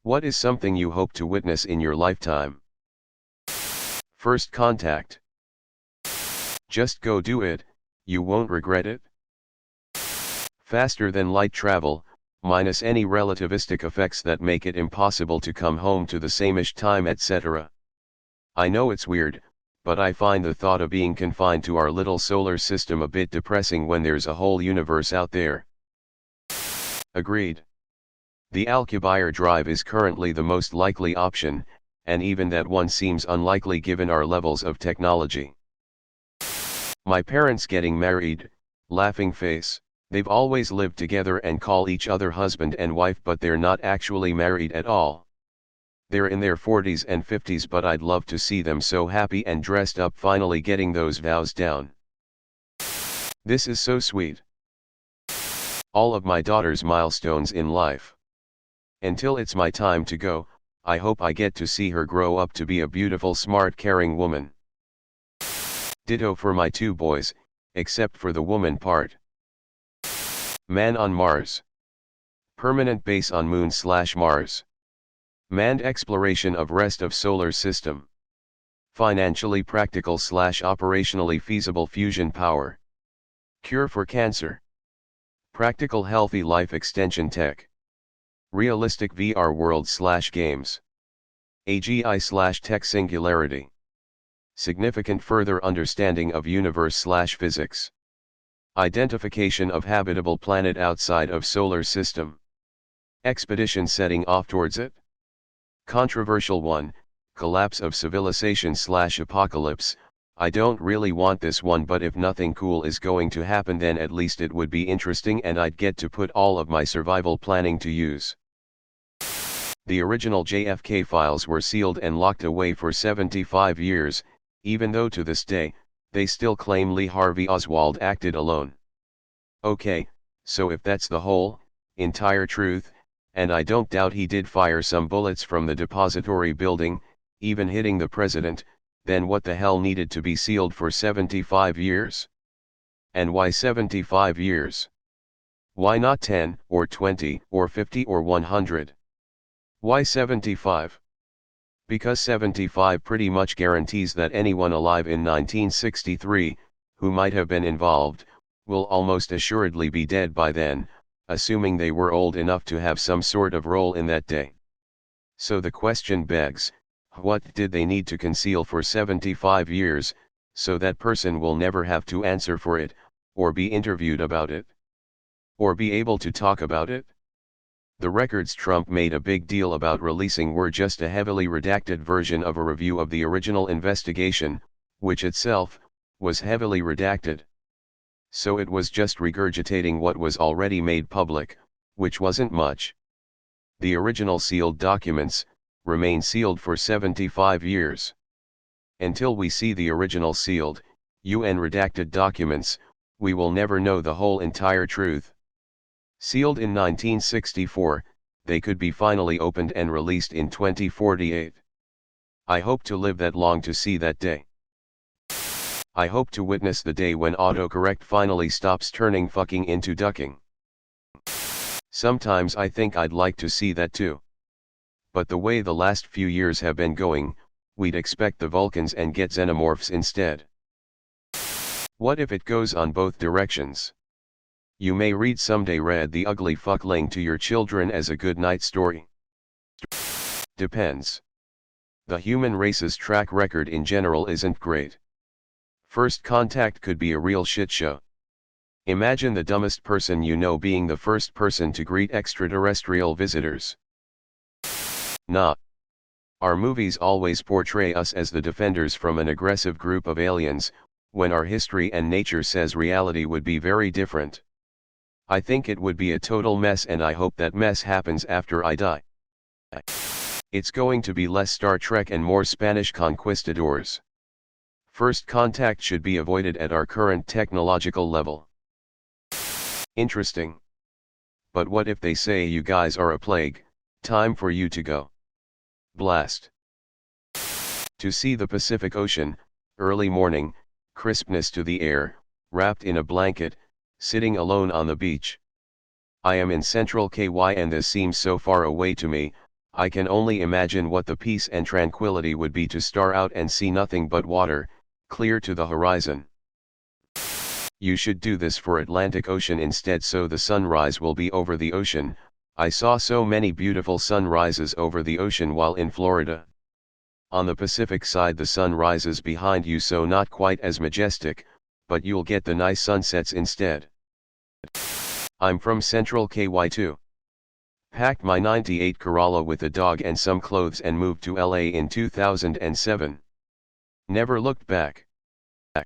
What is something you hope to witness in your lifetime? First contact. Just go do it, you won't regret it. Faster than light travel, minus any relativistic effects that make it impossible to come home to the sameish time, etc. I know it's weird, but I find the thought of being confined to our little solar system a bit depressing when there's a whole universe out there. Agreed. The Alcubierre drive is currently the most likely option, and even that one seems unlikely given our levels of technology. My parents getting married, laughing face. They've always lived together and call each other husband and wife, but they're not actually married at all. They're in their 40s and 50s, but I'd love to see them so happy and dressed up, finally getting those vows down. This is so sweet. All of my daughter's milestones in life. Until it's my time to go, I hope I get to see her grow up to be a beautiful, smart, caring woman. Ditto for my two boys, except for the woman part. Man on Mars. Permanent base on Moon/Mars. Manned exploration of rest of solar system. Financially practical / operationally feasible fusion power. Cure for cancer. Practical healthy life extension tech. Realistic VR world / games. AGI / tech singularity. Significant further understanding of universe / physics. Identification of habitable planet outside of solar system. Expedition setting off towards it. Controversial one, collapse of civilization / apocalypse. I don't really want this one, but if nothing cool is going to happen, then at least it would be interesting and I'd get to put all of my survival planning to use. The original JFK files were sealed and locked away for 75 years, even though to this day, they still claim Lee Harvey Oswald acted alone. Okay, so if that's the whole, entire truth, and I don't doubt he did fire some bullets from the depository building, even hitting the president, then what the hell needed to be sealed for 75 years? And why 75 years? Why not 10, or 20, or 50 or 100? Why 75? Because 75 pretty much guarantees that anyone alive in 1963, who might have been involved, will almost assuredly be dead by then, assuming they were old enough to have some sort of role in that day. So the question begs, what did they need to conceal for 75 years, so that person will never have to answer for it, or be interviewed about it? Or be able to talk about it? The records Trump made a big deal about releasing were just a heavily redacted version of a review of the original investigation, which itself was heavily redacted. So it was just regurgitating what was already made public, which wasn't much. The original sealed documents remain sealed for 75 years. Until we see the original sealed, UN redacted documents, we will never know the whole entire truth. Sealed in 1964, they could be finally opened and released in 2048. I hope to live that long to see that day. I hope to witness the day when autocorrect finally stops turning fucking into ducking. Sometimes I think I'd like to see that too. But the way the last few years have been going, we'd expect the Vulcans and get xenomorphs instead. What if it goes on both directions? You may read someday read the ugly fuckling to your children as a good night story. Depends. The human race's track record in general isn't great. First contact could be a real shit show. Imagine the dumbest person you know being the first person to greet extraterrestrial visitors. Nah. Our movies always portray us as the defenders from an aggressive group of aliens, when our history and nature says reality would be very different. I think it would be a total mess, and I hope that mess happens after I die. It's going to be less Star Trek and more Spanish conquistadors. First contact should be avoided at our current technological level. Interesting. But what if they say you guys are a plague, time for you to go? Blast. To see the Pacific Ocean, early morning, crispness to the air, wrapped in a blanket, sitting alone on the beach. I am in central KY and this seems so far away to me, I can only imagine what the peace and tranquility would be to star out and see nothing but water, clear to the horizon. You should do this for Atlantic Ocean instead, so the sunrise will be over the ocean. I saw so many beautiful sunrises over the ocean while in Florida. On the Pacific side the sun rises behind you, so not quite as majestic, but you'll get the nice sunsets instead. I'm from Central KY2. Packed my 98 Corolla with a dog and some clothes and moved to LA in 2007. Never looked back.